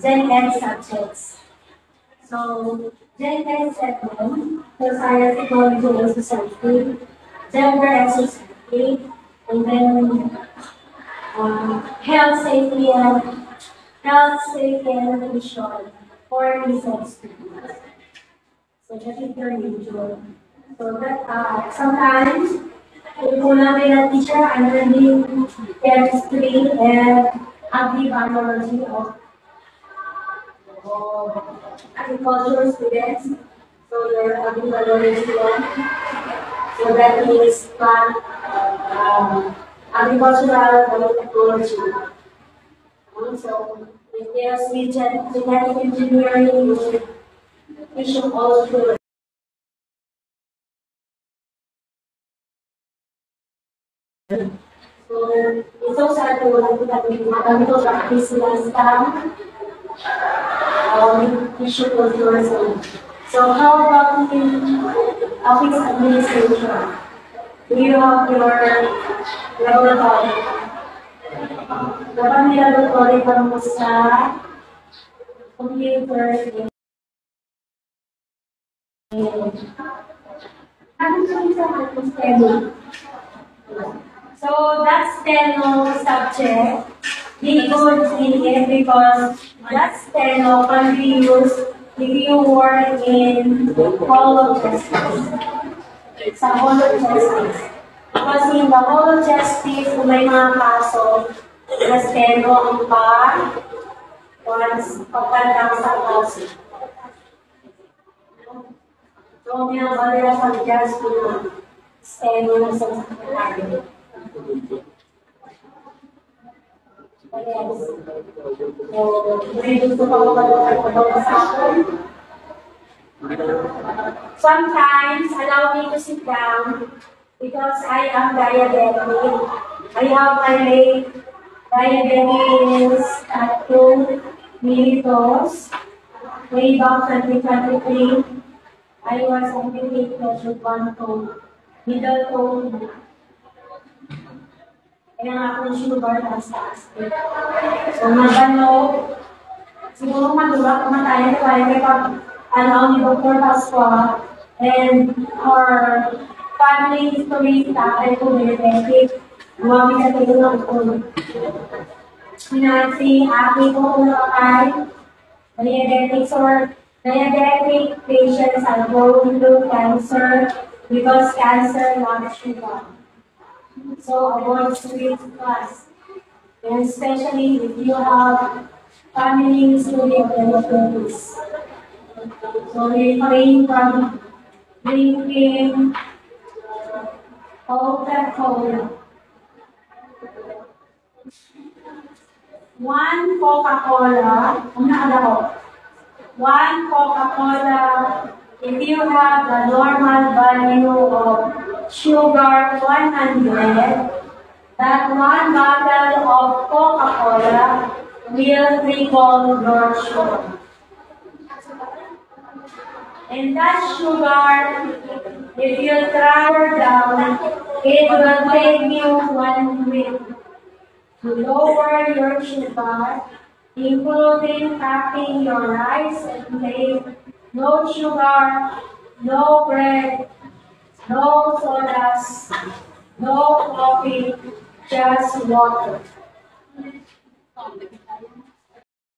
Gen Ed subjects. So, Gen Ed segment, society, technology, and society, gender and society, and then health, safety, and nutrition for recent students. So that is your usual. So that sometimes if una teacher, I'm learning chemistry and agri-biology of agricultural students. So they're agri-biology one. So that is plant agricultural biotechnology. So if there's genetic engineering, we should also so ito sa atin wala po natin ito sa Christmas time. We should also so how about the office administration? Do you have your laboratory? Dapat may laboratory para mo sa computer. So that's steno subject. Be good in it because that steno can be used if you work in Hall of Justice. Sa Hall of Justice. Because in the Hall of Justice, kung may mga kaso, na steno ang pagkandang sa kaso. So, may ang barya sa judge na steno na sa secretary. Sometimes allow me to sit down because I am diabetic. I have my diabetes at 2 milliliters. Way back 2023, I was amputated with one toe, middle toe. Kaya nga ako yung sugar taas-taas. So, magano, siguro madura, kumatayan tayo kay ni Dr. Pasqua and her family history sa akin kung diabetic. Lumami sa tayo ng ulo. Sinasi, aki ko ulo ay diabetics or diabetic patients are prone to cancer because cancer loves sugar. So avoid sweet fast, and especially if you have family history of diabetes. So refrain from drinking Coca-Cola. 1 Coca-Cola, 1 Coca-Cola, if you have the normal value of sugar 100, that 1 bottle of Coca-Cola will triple your sugar. And that sugar, if you try down, it will take you 1 week to lower your sugar, including cutting your rice and plate, no sugar, no bread, no sodas, no coffee, just water.